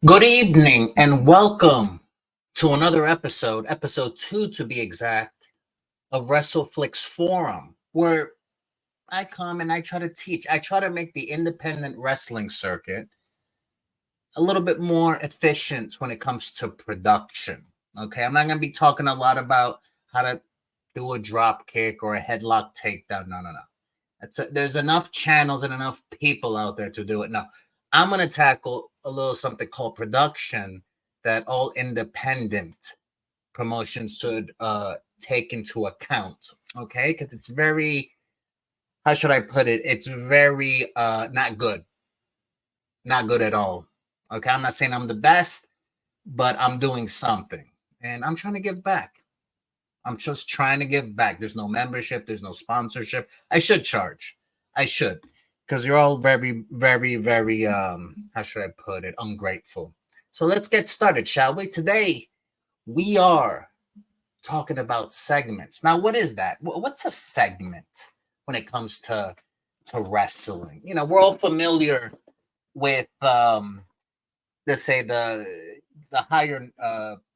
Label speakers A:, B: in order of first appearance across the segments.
A: Good evening and welcome to another episode 2 to be exact, of WrestleFlicks Forum, where I come and I try to teach. I try to make the independent wrestling circuit a little bit more efficient when it comes to production. Okay, I'm not going to be talking a lot about how to do a drop kick or a headlock takedown. No. There's enough channels and enough people out there to do it. No, I'm going to tackle a little something called production that all independent promotions should take into account. Okay, because it's very, how should I put it? It's very not good at all. Okay, I'm not saying I'm the best, but I'm doing something, and I'm trying to give back. I'm just trying to give back. There's no membership, there's no sponsorship. I should charge. I should. Because you're all very, very, very how should I put it, ungrateful. So let's get started, shall we? Today we are talking about segments. Now, what is that? What's a segment when it comes to wrestling? You know, we're all familiar with let's say the higher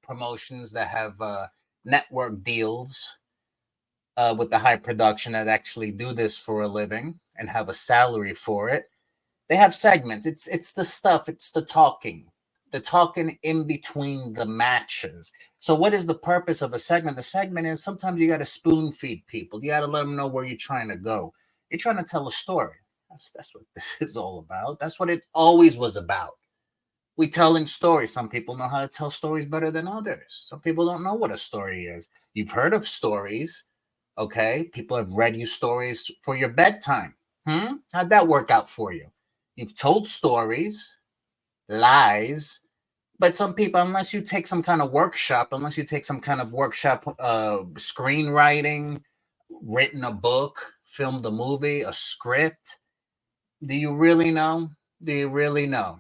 A: promotions that have network deals with the high production that actually do this for a living and have a salary for it. They have segments. It's the stuff. It's the talking in between the matches. So, what is the purpose of a segment? The segment is sometimes you got to spoon feed people. You got to let them know where you're trying to go. You're trying to tell a story. That's what this is all about. That's what it always was about. We telling stories. Some people know how to tell stories better than others. Some people don't know what a story is. You've heard of stories, okay? People have read you stories for your bedtime. How'd that work out for you? You've told stories, lies, but some people, unless you take some kind of workshop, screenwriting, written a book, filmed a movie, a script, do you really know? Do you really know?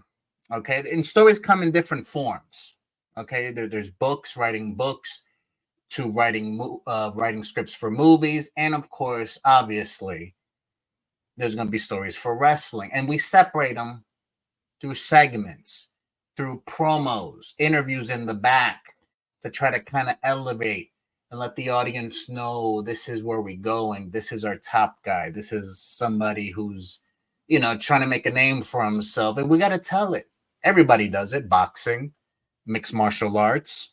A: Okay, and stories come in different forms. Okay, there's books, writing books, to writing scripts for movies, and of course, obviously, there's going to be stories for wrestling, and we separate them through segments, through promos, interviews in the back to try to kind of elevate and let the audience know this is where we go and this is our top guy. This is somebody who's, trying to make a name for himself, and we got to tell it. Everybody does it. Boxing, mixed martial arts,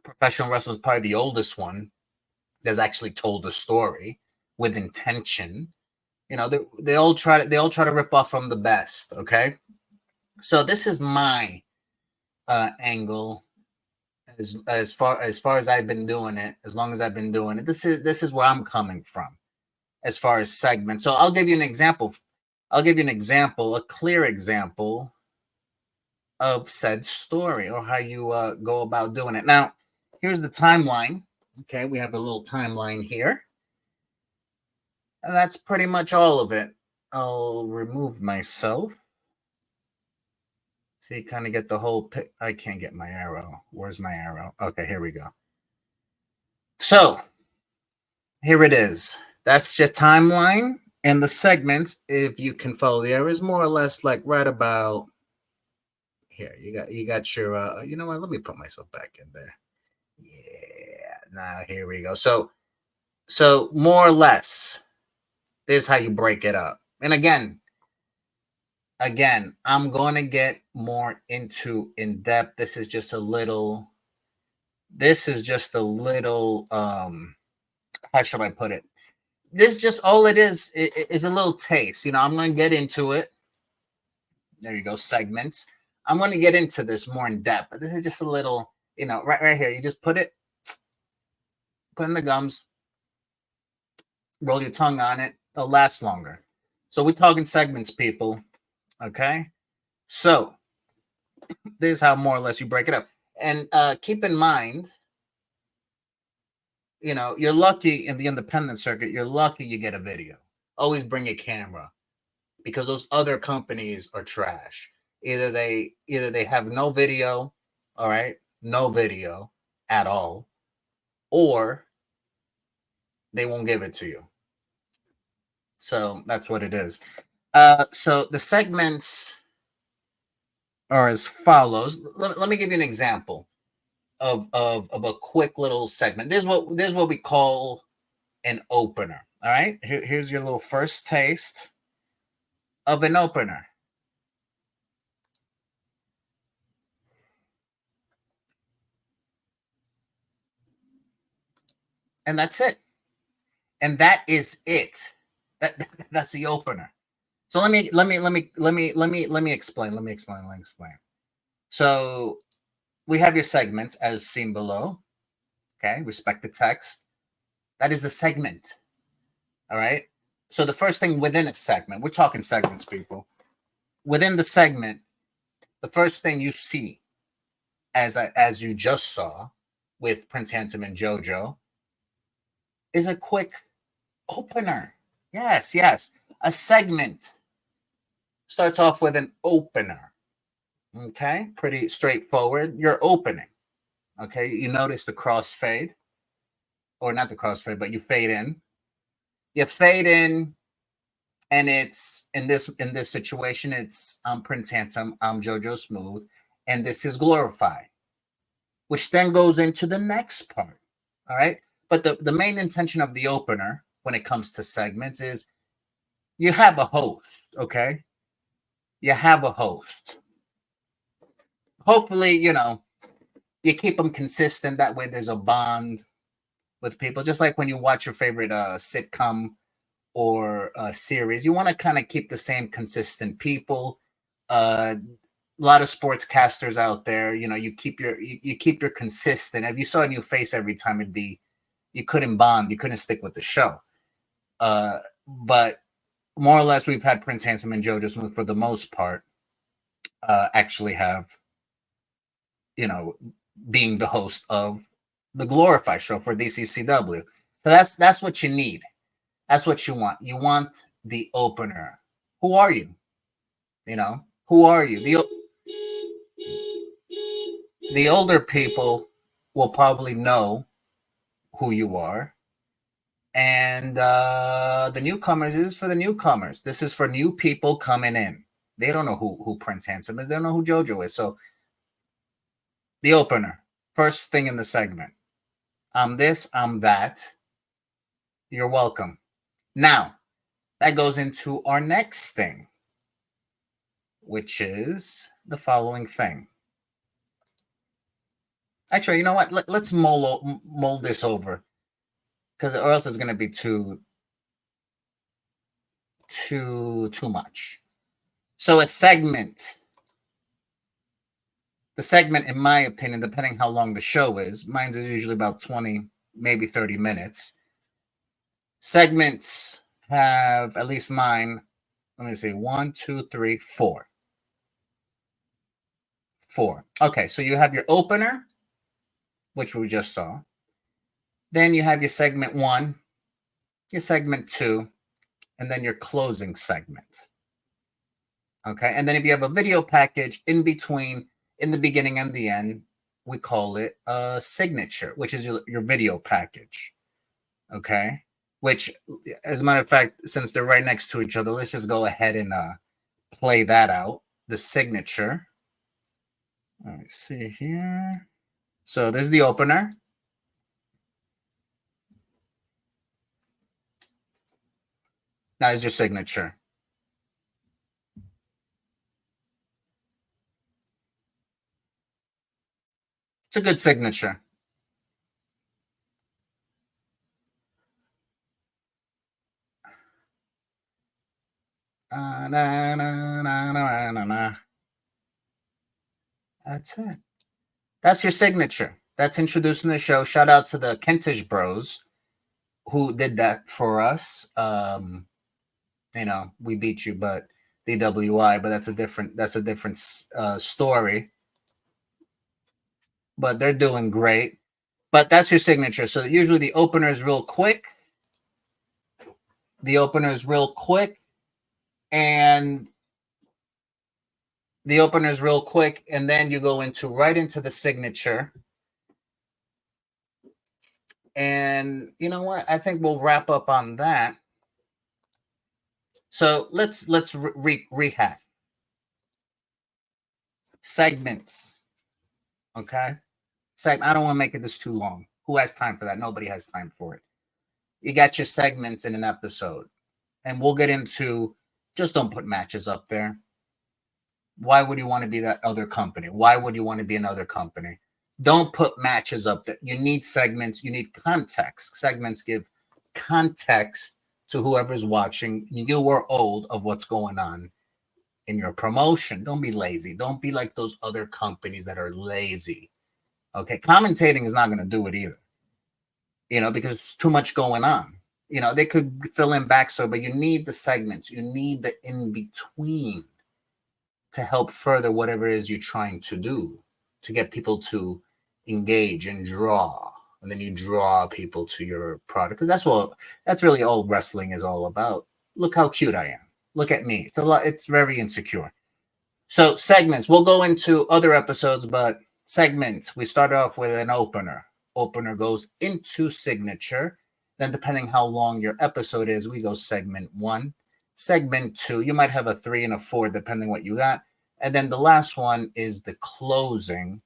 A: professional wrestling is probably the oldest one that's actually told a story with intention. They all try to rip off from the best. Okay, so this is my angle as far as I've been doing it, as long as I've been doing it. This is where I'm coming from as far as segments. So I'll give you an example. A clear example of said story or how you go about doing it. Now, here's the timeline. Okay, we have a little timeline here. And that's pretty much all of it. I'll remove myself. So you kind of get the whole I can't get my arrow. Where's my arrow? Okay, here we go. So, here it is. That's your timeline. And the segments, if you can follow the arrow, is more or less like right about here. You got your you know what? Let me put myself back in there. Yeah. Now here we go. So more or less, this is how you break it up. And again, I'm going to get more into in depth. This is just a little how should I put it? This just all it is a little taste. I'm going to get into it. There you go, segments. I'm going to get into this more in depth, but this is just a little, right here. You just put in the gums, roll your tongue on it. It'll last longer. So we're talking segments, people. Okay. So this is how more or less you break it up. And keep in mind, you're lucky in the independent circuit. You're lucky you get a video. Always bring a camera because those other companies are trash. Either they have no video, all right, no video at all, or they won't give it to you. So that's what it is. So the segments are as follows. Let me give you an example of a quick little segment. There's what we call an opener. All right. Here's your little first taste of an opener. And that's it. And that is it. That's the opener. So let me explain. Let me explain. So we have your segments as seen below. Okay, respect the text. That is a segment. All right. So the first thing within a segment, we're talking segments, people. Within the segment, the first thing you see, as you just saw with Prince Handsome and JoJo, is a quick opener. Yes, yes. A segment starts off with an opener. Okay, pretty straightforward. You're opening. Okay, you notice the crossfade, or not the crossfade, but you fade in. You fade in, and it's in this situation, it's Prince Handsome, JoJo Smooth, and this is Glorify, which then goes into the next part. All right, but the main intention of the opener when it comes to segments is you have a host. Okay, you have a host. Hopefully, you keep them consistent. That way, there's a bond with people. Just like when you watch your favorite sitcom or series, you want to kind of keep the same consistent people. A lot of sportscasters out there, you keep your consistent. If you saw a new face every time, you couldn't bond, you couldn't stick with the show. But more or less, we've had Prince Handsome and JoJo Smooth for the most part actually have, being the host of the Glorify show for DCCW. So that's what you need. That's what you want. You want the opener. Who are you? Who are you? The older people will probably know who you are. And the newcomers is for the newcomers. This is for new people coming in. They don't know who Prince Handsome is. They don't know who JoJo is. So the opener, first thing in the segment. I'm this, I'm that. You're welcome. Now, that goes into our next thing, which is the following thing. Actually, you know what? Let's mold this over, because or else it's going to be too much. So a segment. The segment, in my opinion, depending how long the show is, mine is usually about 20, maybe 30 minutes. Segments have, at least mine, let me see, 1, 2, 3, 4. 4. Okay, so you have your opener, which we just saw. Then you have your segment 1, your segment 2, and then your closing segment. Okay, and then if you have a video package in between, in the beginning and the end, we call it a signature, which is your video package. Okay, which, as a matter of fact, since they're right next to each other, let's just go ahead and play that out. The signature. Let me see here. So this is the opener. Now is your signature. It's a good signature. That's it. That's your signature. That's introducing the show. Shout out to the Kentish Bros who did that for us. We beat you, but DWI, but that's a different story. But they're doing great. But that's your signature. So usually the opener is real quick. And then you go right into the signature. And you know what? I think we'll wrap up on that. So let's rehash. Segments. Okay. I don't want to make it this too long. Who has time for that? Nobody has time for it. You got your segments in an episode, and we'll get into, just don't put matches up there. Why would you want to be that other company? Why would you want to be another company? Don't put matches up there. You need segments. You need context. Segments give context to whoever's watching. You are old of what's going on in your promotion. Don't be lazy. Don't be like those other companies that are lazy. Okay. Commentating is not going to do it either, because it's too much going on. They could fill in backstory, but you need the segments. You need the in between to help further whatever it is you're trying to do, to get people to engage and draw. And then you draw people to your product, because that's really all wrestling is all about. Look how cute I am. Look at me. It's very insecure. So segments, we'll go into other episodes, but segments, we start off with an opener. Opener goes into signature. Then depending how long your episode is, we go segment 1. Segment 2, you might have a 3 and a 4, depending what you got. And then the last one is the closing.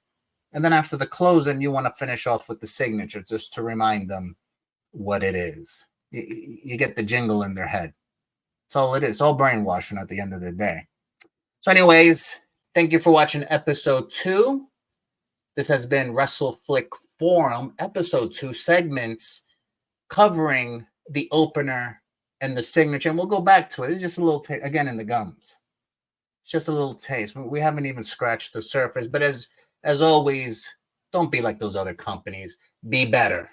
A: And then after the closing, you want to finish off with the signature, just to remind them what it is. You get the jingle in their head. That's all it is. It's all brainwashing at the end of the day. So anyways, thank you for watching episode 2. This has been WrestleFlick Forum, episode 2, segments covering the opener and the signature. And we'll go back to it. It's just a little, again, in the gums. It's just a little taste. We haven't even scratched the surface. But as always, don't be like those other companies. Be better.